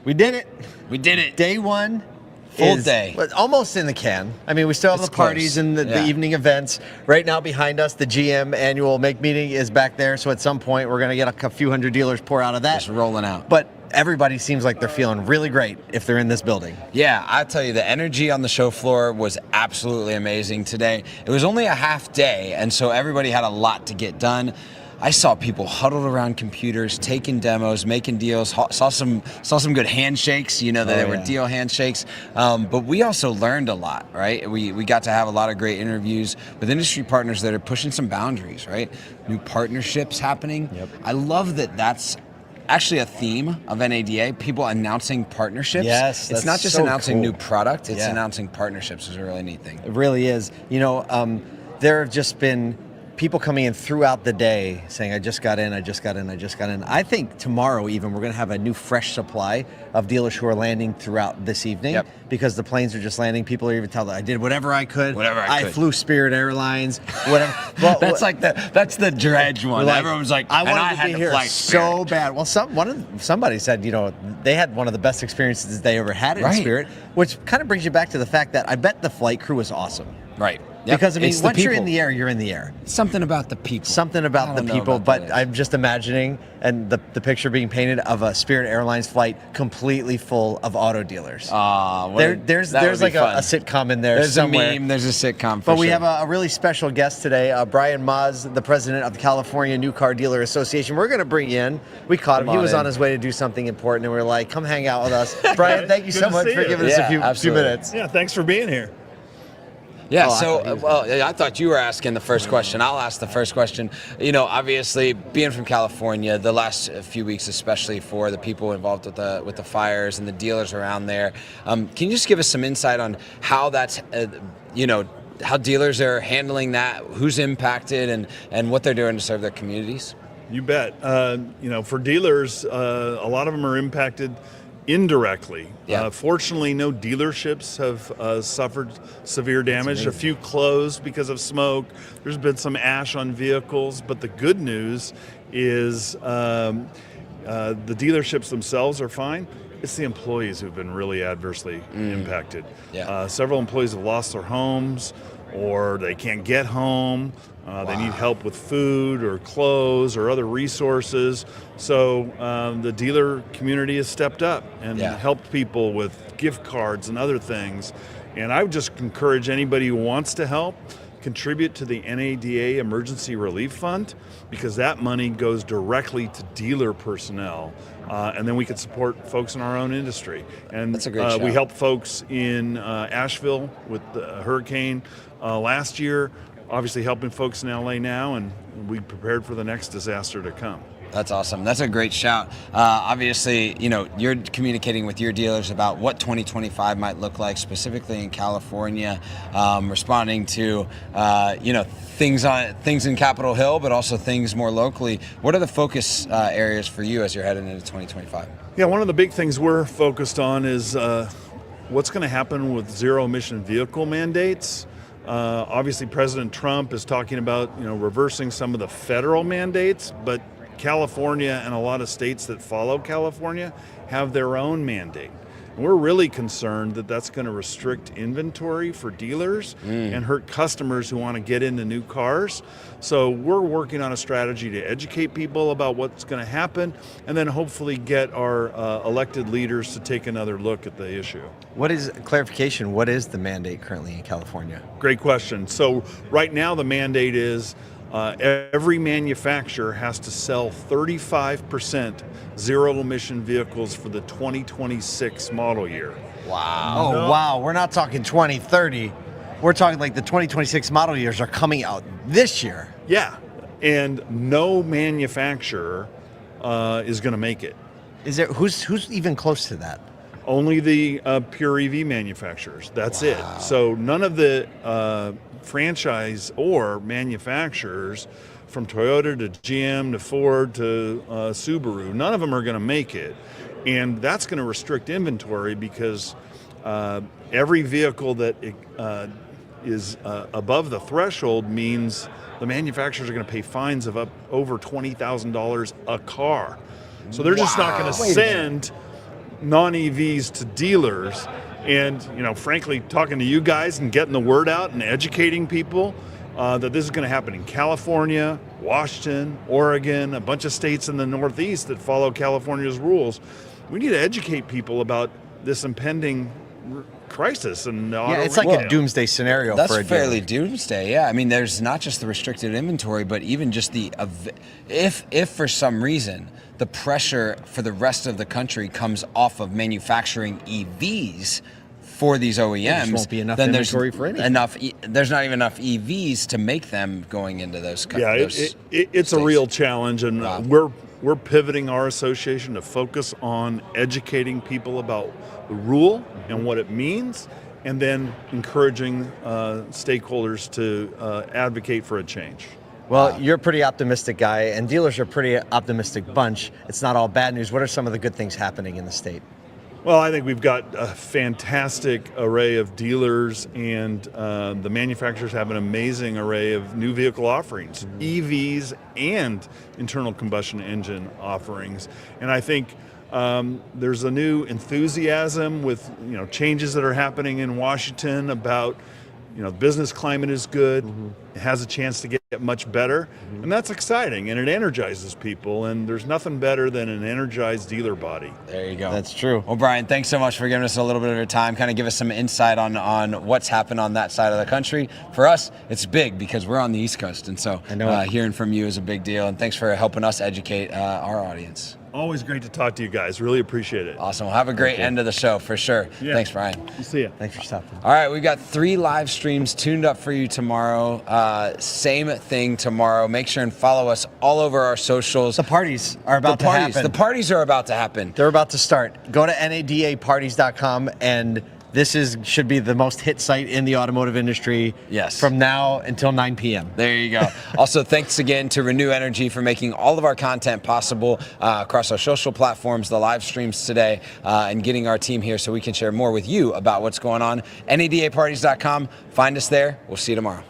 We did it. We did it. Day one. Full day. Almost in the can. I mean, we still have It's the parties close. and the evening events. Right now behind us, the GM annual make meeting is back there. So at some point, we're going to get a few hundred dealers pour out of that. Just rolling out. But everybody seems like they're feeling really great if they're in this building. Yeah, I tell you, the energy on the show floor was absolutely amazing today. It was only a half day, and so everybody had a lot to get done. I saw people huddled around computers, taking demos, making deals. Saw some good handshakes. You know that they were deal handshakes. But we also learned a lot, right? We got to have a lot of great interviews with industry partners that are pushing some boundaries, right? New partnerships happening. Yep. I love that. That's actually a theme of NADA. People announcing partnerships. Yes, it's that's not just so announcing cool. new product. It's announcing partnerships. Is a really neat thing. It really is. You know, there have just been people coming in throughout the day saying, I just got in. I think tomorrow even we're going to have a new fresh supply of dealers who are landing throughout this evening because the planes are just landing. People are even telling, I did whatever I could. I flew Spirit Airlines, whatever. Well, that's the dredge one. Like, everyone's like, I wanted to be here fly so bad. Well, somebody said, you know, they had one of the best experiences they ever had in Spirit, which kind of brings you back to the fact that I bet the flight crew was awesome. Right. Because, I mean, once you're in the air, you're in the air. Something about the people. Something about the people, but I'm just imagining, and the picture being painted of a Spirit Airlines flight completely full of auto dealers. There's like a sitcom in there somewhere. There's a meme, there's a sitcom But we have a really special guest today, Brian Maas, the president of the California New Car Dealer Association. We're going to bring you in. We caught him. He was on his way to do something important, and we were like, come hang out with us. Brian, thank you so much for giving us a few minutes. Yeah, thanks for being here. Yeah, I thought you were asking the first question. I'll ask the first question. You know, obviously, being from California, the last few weeks, especially for the people involved with the fires and the dealers around there, can you just give us some insight on how that's, how dealers are handling that, who's impacted, and what they're doing to serve their communities? You bet. For dealers, a lot of them are impacted indirectly. Fortunately, no dealerships have suffered severe damage. A few closed because of smoke. There's been some ash on vehicles, but the good news is the dealerships themselves are fine. It's the employees who've been really adversely impacted. Several employees have lost their homes, or they can't get home. They need help with food or clothes or other resources. So the dealer community has stepped up and helped people with gift cards and other things. And I would just encourage anybody who wants to help, contribute to the NADA Emergency Relief Fund, because that money goes directly to dealer personnel. And then we could support folks in our own industry. And that's a great shout. We helped folks in Asheville with the hurricane last year, obviously helping folks in LA now, and we prepared for the next disaster to come. That's awesome. That's a great shout. Obviously, you're communicating with your dealers about what 2025 might look like, specifically in California, responding to, things in Capitol Hill, but also things more locally. What are the focus areas for you as you're heading into 2025? Yeah, one of the big things we're focused on is what's going to happen with zero-emission vehicle mandates. Obviously, President Trump is talking about reversing some of the federal mandates, but California and a lot of states that follow California have their own mandate. And we're really concerned that that's going to restrict inventory for dealers and hurt customers who want to get into new cars. So we're working on a strategy to educate people about what's going to happen, and then hopefully get our elected leaders to take another look at the issue. What is the mandate currently in California? Great question. So right now the mandate is every manufacturer has to sell 35% zero-emission vehicles for the 2026 model year. Wow. Wow. We're not talking 2030. We're talking like the 2026 model years are coming out this year. Yeah, and no manufacturer is going to make it. Is there who's even close to that? Only the pure EV manufacturers. That's it. So none of the franchise or manufacturers, from Toyota to GM to Ford to Subaru, none of them are going to make it. And that's going to restrict inventory, because every vehicle that is above the threshold means the manufacturers are going to pay fines of over $20,000 a car. So they're just not going to send non-EVs to dealers. And, frankly, talking to you guys and getting the word out and educating people that this is going to happen in California, Washington, Oregon, a bunch of states in the Northeast that follow California's rules. We need to educate people about this impending crisis. And it's like a doomsday scenario. That's for a fairly dealer. doomsday. Yeah, I mean, there's not just the restricted inventory, but even just if for some reason the pressure for the rest of the country comes off of manufacturing EVs for these OEMs, there won't be enough then inventory for anything. There's not even enough EVs to make them going into those countries. Yeah, it's a real challenge, and Wow. we're pivoting our association to focus on educating people about the rule and what it means, and then encouraging stakeholders to advocate for a change. Well, you're a pretty optimistic guy, and dealers are a pretty optimistic bunch. It's not all bad news. What are some of the good things happening in the state? Well, I think we've got a fantastic array of dealers, and the manufacturers have an amazing array of new vehicle offerings, EVs and internal combustion engine offerings. And I think there's a new enthusiasm with changes that are happening in Washington about the business climate is good. It has a chance to get much better, and that's exciting, and it energizes people, and there's nothing better than an energized dealer body. There you go. That's true. Well, Brian, thanks so much for giving us a little bit of your time, kind of give us some insight on what's happened on that side of the country. For us, it's big because we're on the East Coast, and so hearing from you is a big deal, and thanks for helping us educate our audience. Always great to talk to you guys. Really appreciate it. Awesome. Well, have a great end of the show for sure. Yeah. Thanks, Brian. We'll see you. Thanks for stopping. All right, we've got 3 live streams tuned up for you tomorrow. Same thing tomorrow. Make sure and follow us all over our socials. The parties are about to happen. The parties are about to happen. They're about to start. Go to nadaparties.com, and this should be the most hit site in the automotive industry. Yes. From now until 9 p.m. There you go. Also, thanks again to Renew Energy for making all of our content possible across our social platforms, the live streams today, and getting our team here so we can share more with you about what's going on. nadaparties.com. Find us there. We'll see you tomorrow.